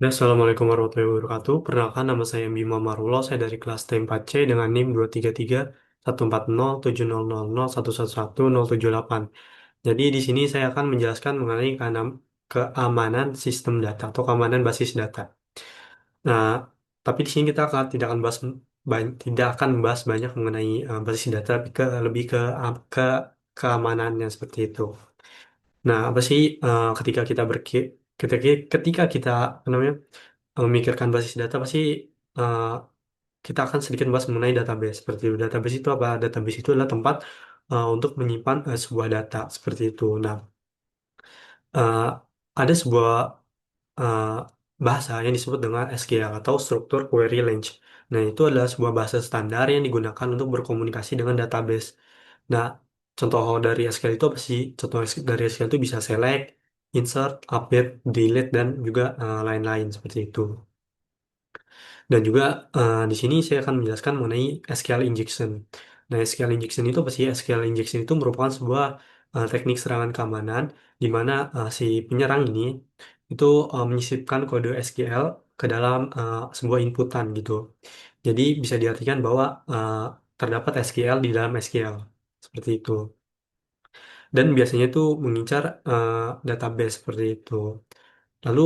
Ya, Assalamualaikum warahmatullahi wabarakatuh. Perkenalkan nama saya Bima Marullah, saya dari kelas T4C dengan NIM 233 140 700 111 078. Jadi di sini saya akan menjelaskan mengenai keamanan sistem data atau keamanan basis data. Nah, tapi di sini kita tidak akan tidak akan membahas banyak mengenai basis data, tapi lebih ke keamanannya seperti itu. Nah, apa sih ketika kita ketika kita apa namanya memikirkan basis data pasti eh, kita akan sedikit bahas mengenai database. Seperti itu. Database itu apa? Database itu adalah tempat untuk menyimpan sebuah data seperti itu. Nah, eh, ada sebuah eh, bahasa yang disebut dengan SQL atau Structure Query Language. Nah, itu adalah sebuah bahasa standar yang digunakan untuk berkomunikasi dengan database. Nah, contoh dari SQL itu apa sih? Contoh dari SQL itu bisa select, insert, update, delete, dan juga lain-lain seperti itu. Dan juga di sini saya akan menjelaskan mengenai SQL injection. Nah, SQL injection itu apa sih? SQL injection itu merupakan sebuah teknik serangan keamanan di mana si penyerang ini itu menyisipkan kode SQL ke dalam sebuah inputan gitu. Jadi bisa diartikan bahwa terdapat SQL di dalam SQL seperti itu. Dan biasanya itu mengincar database seperti itu. Lalu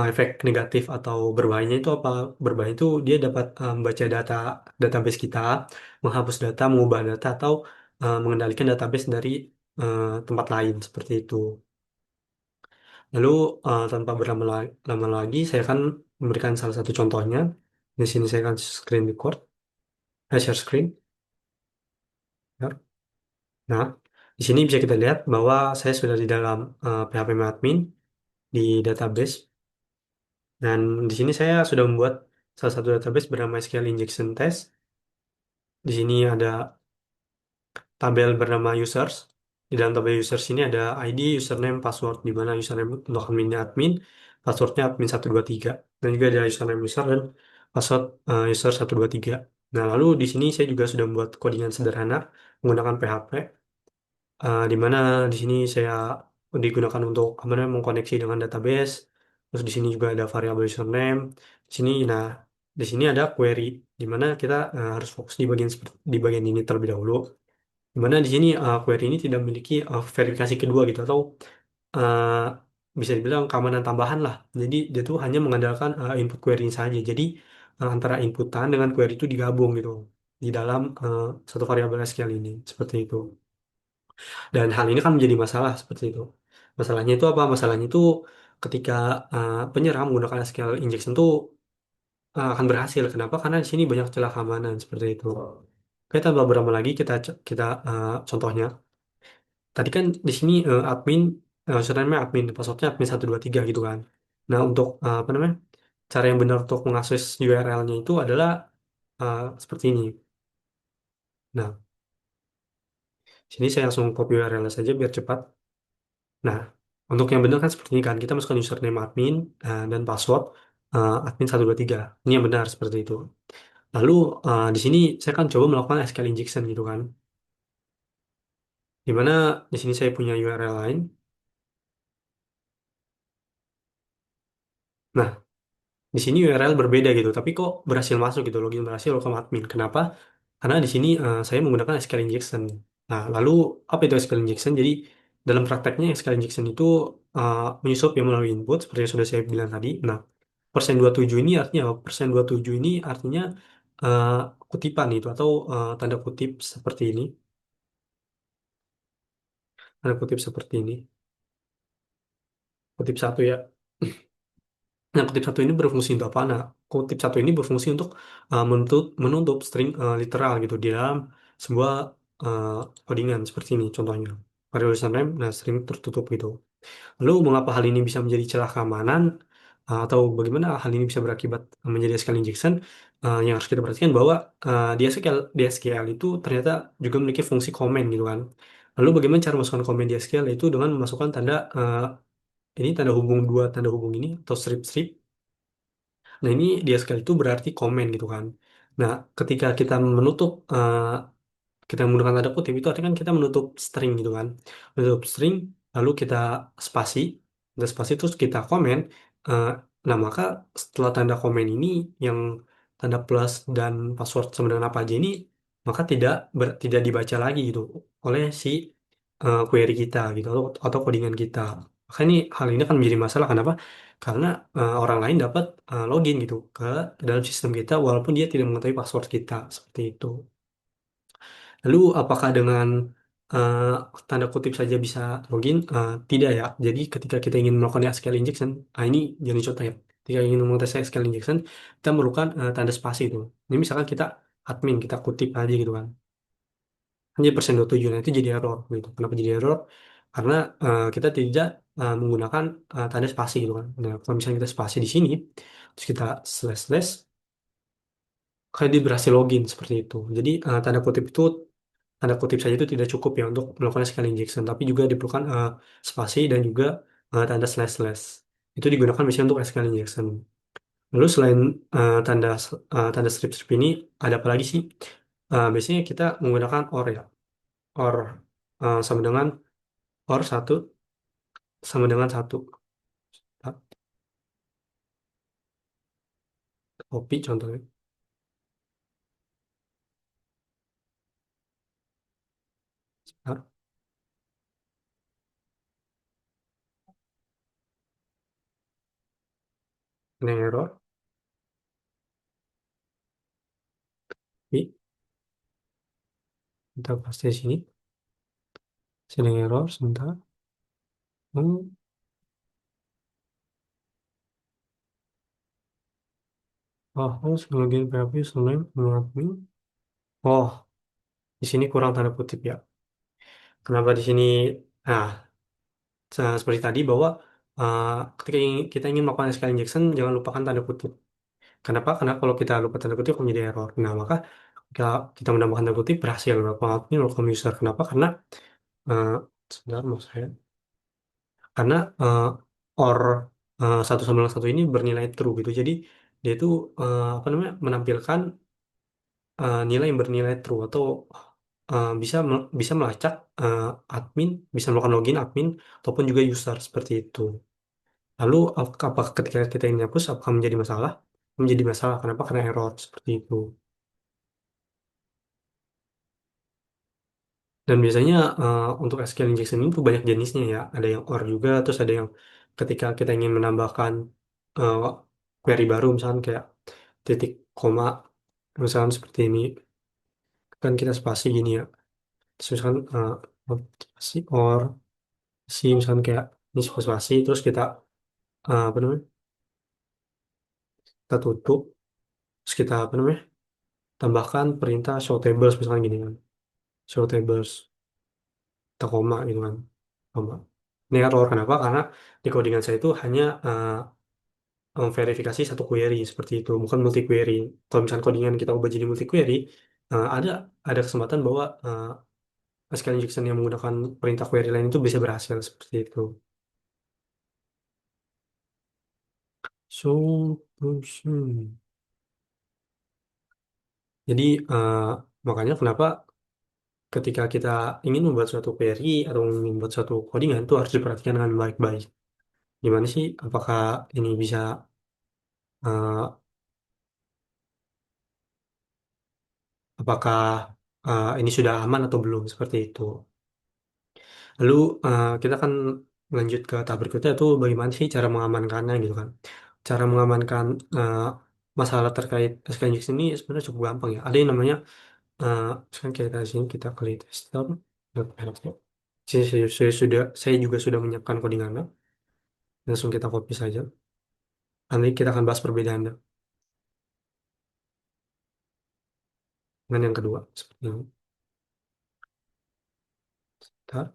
efek negatif atau berbahayanya itu apa? Berbahaya itu dia dapat membaca database kita, menghapus data, mengubah data atau mengendalikan database dari tempat lain seperti itu. Lalu tanpa lama lagi, saya akan memberikan salah satu contohnya. Di sini saya akan screen record, share screen. Ya. Nah, di sini bisa kita lihat bahwa saya sudah di dalam PHP admin di database. Dan di sini saya sudah membuat salah satu database bernama SQL Injection Test. Di sini ada tabel bernama users. Di dalam tabel users ini ada ID, username, password, di mana username untuk adminnya admin, passwordnya admin 123. Dan juga ada username user dan password user 123. Nah, lalu di sini saya juga sudah membuat codingan sederhana menggunakan PHP, di mana di sini saya digunakan untuk apa namanya mengkoneksi dengan database. Terus di sini juga ada variabel username. Di sini, nah, di sini ada query, di mana kita harus fokus di bagian ini terlebih dahulu. Di mana di sini query ini tidak memiliki verifikasi kedua gitu atau eh, bisa dibilang keamanan tambahan lah. Jadi dia tuh hanya mengandalkan input query saja. Jadi antara inputan dengan query itu digabung gitu di dalam satu variabel SQL ini seperti itu. Dan hal ini kan menjadi masalah seperti itu. Masalahnya itu apa? Masalahnya itu ketika penyerang menggunakan SQL injection itu akan berhasil. Kenapa? Karena di sini banyak celah keamanan seperti itu. Kita beberapa lagi kita contohnya. Tadi kan di sini admin username admin, passwordnya admin 123 gitu kan. Nah, untuk apa namanya? Cara yang benar untuk mengakses URL-nya itu adalah seperti ini. Nah, sini saya langsung copy URL saja biar cepat. Nah, untuk yang benar kan seperti ini kan, kita masukkan username admin dan password admin 123. Ini yang benar seperti itu. Lalu di sini saya akan coba melakukan SQL injection gitu kan. Di mana di sini saya punya URL lain. Nah, di sini URL berbeda gitu, tapi kok berhasil masuk gitu, login berhasil welcome admin. Kenapa? Karena di sini saya menggunakan SQL injection. Nah, lalu apa itu SQL injection? Jadi dalam prakteknya SQL injection itu menyusup yang melalui input seperti yang sudah saya bilang tadi. Nah, persen 27 ini artinya apa? Persen 27 ini artinya eh, kutipan itu atau tanda kutip seperti ini. Tanda kutip seperti ini. Kutip satu ya. Nah, kutip satu ini berfungsi untuk apa? Nah, kutip satu ini berfungsi untuk menutup string literal gitu di dalam sebuah uh, codingan seperti ini contohnya. Variable username, nah string tertutup gitu. Lalu mengapa hal ini bisa menjadi celah keamanan atau bagaimana hal ini bisa berakibat menjadi SQL injection? Yang harus kita perhatikan bahwa di SQL itu ternyata juga memiliki fungsi comment gitu kan. Lalu bagaimana cara masukkan comment di SQL itu dengan memasukkan tanda ini tanda hubung dua tanda hubung ini atau strip strip. Nah, ini di SQL itu berarti komen gitu kan. Nah, ketika kita kita menggunakan tanda kutip itu artinya kan kita menutup string gitu kan. Menutup string, lalu kita spasi, dan spasi terus kita komen. Nah, maka setelah tanda komen ini yang tanda plus dan password sama dengan apa aja ini, maka tidak dibaca lagi gitu oleh si query kita gitu atau codingan kita. Maka ini hal ini akan menjadi masalah. Kenapa? Karena orang lain dapat login gitu ke dalam sistem kita walaupun dia tidak mengetahui password kita seperti itu. Lalu apakah dengan eh, tanda kutip saja bisa login? Tidak ya. Jadi ketika kita ingin melakukan SQL injection, ini jadi contoh ya. Ketika ingin melakukan SQL injection, kita memerlukan tanda spasi itu. Ini misalkan kita admin, kita kutip aja gitu kan. Hanya %27, nah itu jadi error gitu. Kenapa jadi error? Karena kita tidak menggunakan tanda spasi gitu kan. Nah, kalau misalnya kita spasi di sini, terus kita slash slash, kayak dia berhasil login seperti itu. Jadi tanda kutip saja itu tidak cukup ya untuk melakukan SQL injection, tapi juga diperlukan spasi dan juga tanda slash slash. Itu digunakan biasanya untuk SQL injection. Lalu selain tanda strip strip ini, ada apa lagi sih? Biasanya kita menggunakan OR ya. OR sama dengan OR satu sama dengan satu. Nah, copy contohnya. Nah, ini yang error. Copy. Kita paste di sini. Sini error sebentar. Hmm. Oh, harus login PHP selain mengadmin. Oh, di sini kurang tanda kutip ya. Kenapa di sini? Nah, seperti tadi bahwa uh, ketika kita ingin melakukan SQL injection, jangan lupakan tanda kutip. Kenapa? Karena kalau kita lupa tanda kutip akan menjadi error. Nah, maka kita menambahkan tanda kutip berhasil melakukan admin welcome user. Kenapa? Karena uh, sebentar mau saya. Karena or satu sama dengan satu ini bernilai true gitu. Jadi dia itu apa namanya menampilkan nilai yang bernilai true atau bisa melacak eh, admin, bisa melakukan login admin ataupun juga user seperti itu. Lalu apakah ketika kita ingin hapus apakah menjadi masalah? Menjadi masalah. Kenapa? Karena error seperti itu. Dan biasanya untuk SQL injection itu banyak jenisnya ya. Ada yang OR juga, terus ada yang ketika kita ingin menambahkan eh, query baru, misalnya kayak titik koma, misalnya seperti ini, kan kita spasi gini ya. Terus misalkan spasi OR, si misalkan kayak ini spasi, terus kita apa namanya, kita tutup, terus kita apa namanya, tambahkan perintah show tables misalnya gini kan, show tables, kita koma gitu kan, koma. Ini error kenapa? Karena di codingan saya itu hanya verifikasi satu query seperti itu, bukan multi query. Kalau misalnya codingan kita ubah jadi multi query, ada kesempatan bahwa SQL injection yang menggunakan perintah query lain itu bisa berhasil seperti itu. So, jadi makanya kenapa ketika kita ingin membuat suatu query atau membuat suatu codingan itu harus diperhatikan dengan baik-baik. Gimana sih? Apakah ini bisa eh, apakah ini sudah aman atau belum seperti itu. Lalu kita akan lanjut ke tahap berikutnya itu bagaimana sih cara mengamankannya gitu kan. Cara mengamankan masalah terkait SQL injection ini sebenarnya cukup gampang ya. Ada yang namanya sekarang kita di sini kita klik tester. Saya juga sudah menyiapkan codingannya. Langsung kita copy saja. Nanti kita akan bahas perbedaannya dengan yang kedua. Seperti ini. Bentar,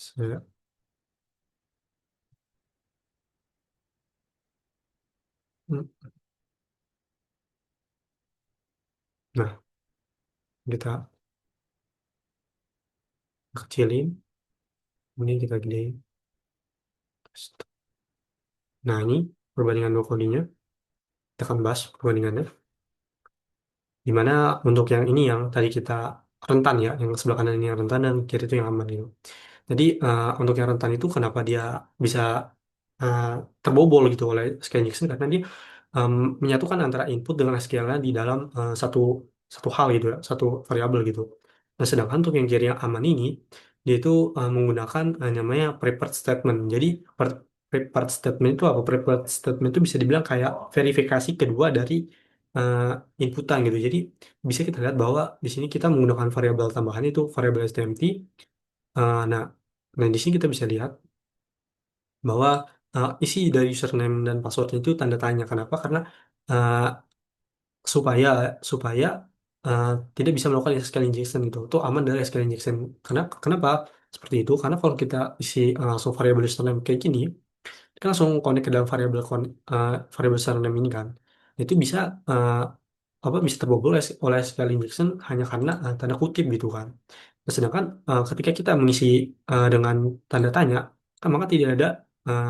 saya, hmm, nah, kita kecilin, kemudian kita gedein. Nah, ini perbandingan dua codingnya. Kita akan bahas perbandingannya. Dimana untuk yang ini yang tadi kita rentan ya, yang sebelah kanan ini yang rentan dan kiri itu yang aman gitu. Jadi untuk yang rentan itu kenapa dia bisa uh, terbobol gitu oleh SQL injection karena dia um, menyatukan antara input dengan SQL-nya di dalam satu satu hal gitu ya, satu variabel gitu. Nah, sedangkan untuk yang query yang aman ini, dia itu menggunakan namanya prepared statement. Jadi prepared statement itu apa? Prepared statement itu bisa dibilang kayak verifikasi kedua dari uh, inputan gitu. Jadi bisa kita lihat bahwa di sini kita menggunakan variabel tambahan itu variabel stmt. Nah, nah di sini kita bisa lihat bahwa isi dari username dan passwordnya itu tanda tanya. Kenapa? Karena uh, supaya supaya uh, tidak bisa melakukan SQL injection gitu. Itu aman dari SQL injection. Kenapa? Seperti itu. Karena kalau kita isi langsung variabel username kayak gini, kita langsung connect ke dalam variabel username ini kan. Itu bisa uh, apa bisa terbobol oleh SQL injection hanya karena tanda kutip gitu kan. Nah, sedangkan ketika kita mengisi dengan tanda tanya, kan maka tidak ada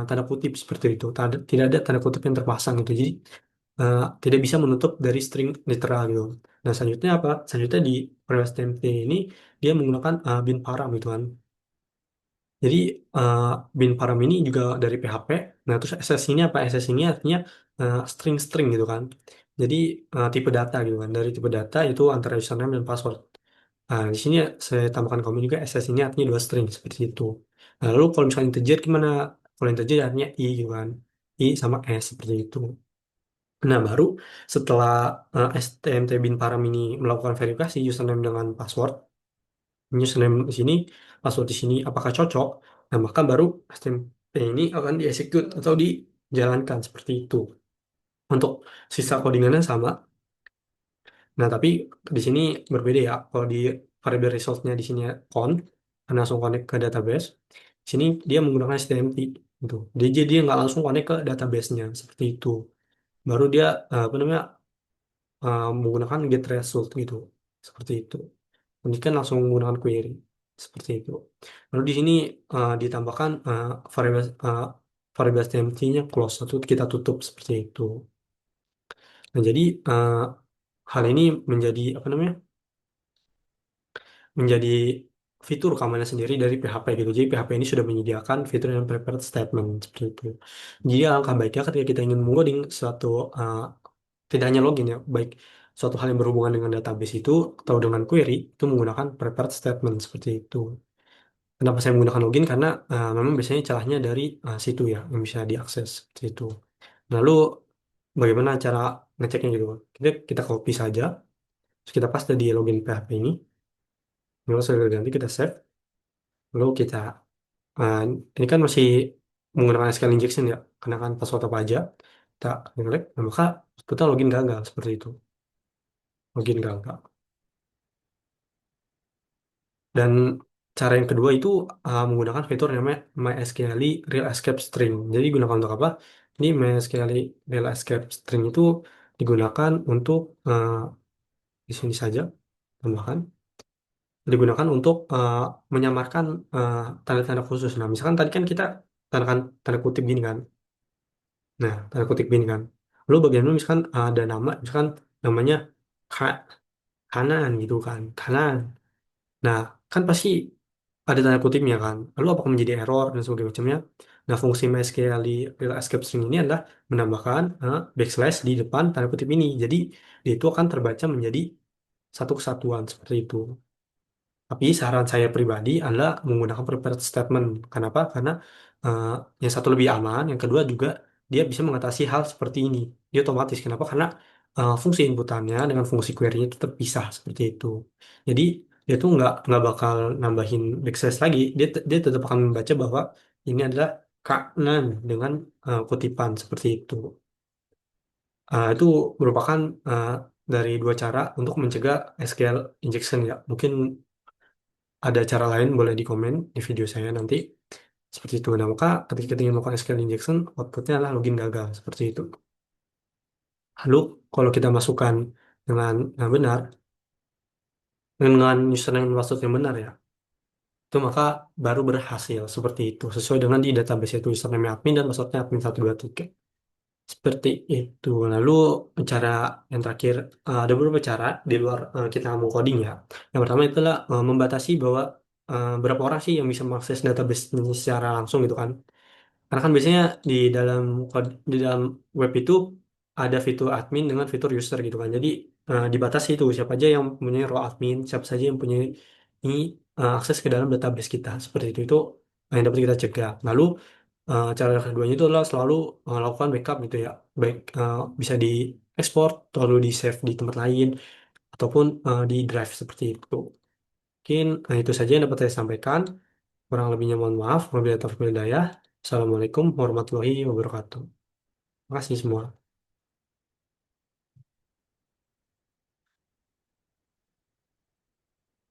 tanda kutip seperti itu. Tidak ada tanda kutip yang terpasang gitu. Jadi tidak bisa menutup dari string literal gitu. Nah, selanjutnya apa? Selanjutnya di reverse template ini dia menggunakan bin param gitu kan. Jadi uh, bin param ini juga dari PHP. Nah, terus SS ini apa? SS ini artinya string-string gitu kan. Jadi tipe data gitu kan. Dari tipe data itu antara username dan password. Nah, di sini saya tambahkan komen juga SS ini artinya dua string seperti itu. Nah, lalu kalau misalnya integer gimana? Kalau integer artinya i gitu kan. I sama S seperti itu. Nah, baru setelah STMT bin param ini melakukan verifikasi username dengan password, username di sini, password di sini, apakah cocok? Nah, maka baru STMT ini akan dieksekut atau dijalankan seperti itu. Untuk sisa codingannya sama. Nah, tapi di sini berbeda ya. Kalau di variable results-nya di sini count, langsung connect ke database. Di sini dia menggunakan STMT gitu. Jadi dia nggak langsung connect ke database-nya seperti itu. Baru dia apa namanya menggunakan get result gitu seperti itu. Ini kan langsung menggunakan query seperti itu. Lalu di sini ditambahkan variable empty-nya close atau kita tutup seperti itu. Nah, jadi hal ini menjadi apa namanya menjadi fitur keamanan sendiri dari PHP gitu. Jadi PHP ini sudah menyediakan fitur yang prepared statement seperti itu. Jadi alangkah baiknya ketika kita ingin mengoding suatu tidak hanya login ya, baik suatu hal yang berhubungan dengan database itu atau dengan query itu menggunakan prepared statement seperti itu. Kenapa saya menggunakan login? Karena memang biasanya celahnya dari situ ya yang bisa diakses seperti itu. Lalu bagaimana cara ngeceknya gitu? Kita copy saja, terus kita paste di login PHP ini. Lalu sudah ganti kita save. Lalu kita uh, ini kan masih menggunakan SQL injection ya, kenakan password apa aja. Kita klik, nah, maka kita login gagal seperti itu. Login gagal. Dan cara yang kedua itu menggunakan fitur yang namanya MySQL Real Escape String. Jadi gunakan untuk apa? Ini MySQL Real Escape String itu digunakan untuk di sini saja tambahkan digunakan untuk menyamarkan tanda-tanda khusus. Nah, misalkan tadi kan kita tanda kutip gini kan. Nah, tanda kutip gini kan. Lalu bagaimana misalkan ada nama, misalkan namanya Ka kanan gitu kan, kanan. Nah, kan pasti ada tanda kutipnya kan. Lalu apakah menjadi error dan sebagainya macamnya. Nah, fungsi MySQL di real escape string ini adalah menambahkan backslash di depan tanda kutip ini. Jadi, dia itu akan terbaca menjadi satu kesatuan seperti itu. Tapi saran saya pribadi adalah menggunakan prepared statement. Kenapa? Karena eh, yang satu lebih aman, yang kedua juga dia bisa mengatasi hal seperti ini. Dia otomatis. Kenapa? Karena fungsi inputannya dengan fungsi query-nya itu terpisah seperti itu. Jadi dia tuh nggak bakal nambahin backslash lagi. Dia tetap akan membaca bahwa ini adalah kanan dengan kutipan seperti itu. Itu merupakan eh, dari dua cara untuk mencegah SQL injection ya. Mungkin ada cara lain boleh di komen di video saya nanti seperti itu. Nah, maka ketika kita ingin melakukan SQL injection, outputnya adalah login gagal seperti itu. Lalu kalau kita masukkan dengan benar, dengan username dan password yang benar ya, itu maka baru berhasil seperti itu. Sesuai dengan di database itu username admin dan passwordnya admin 123. Seperti itu. Lalu cara yang terakhir, ada beberapa cara di luar kita mau coding ya. Yang pertama itulah membatasi bahwa berapa orang sih yang bisa mengakses database ini secara langsung gitu kan. Karena kan biasanya di dalam web itu ada fitur admin dengan fitur user gitu kan. Jadi dibatasi itu siapa aja yang punya role admin, siapa saja yang punya ini akses ke dalam database kita. Seperti itu yang dapat kita cegah. Lalu cara keduanya itu adalah selalu lakukan backup gitu ya. Baik bisa di export lalu di save di tempat lain ataupun di drive seperti itu. Mungkin itu saja yang dapat saya sampaikan. Kurang lebihnya mohon maaf. Wabillahi taufiq wal hidayah. Assalamualaikum warahmatullahi wabarakatuh. Terima kasih semua.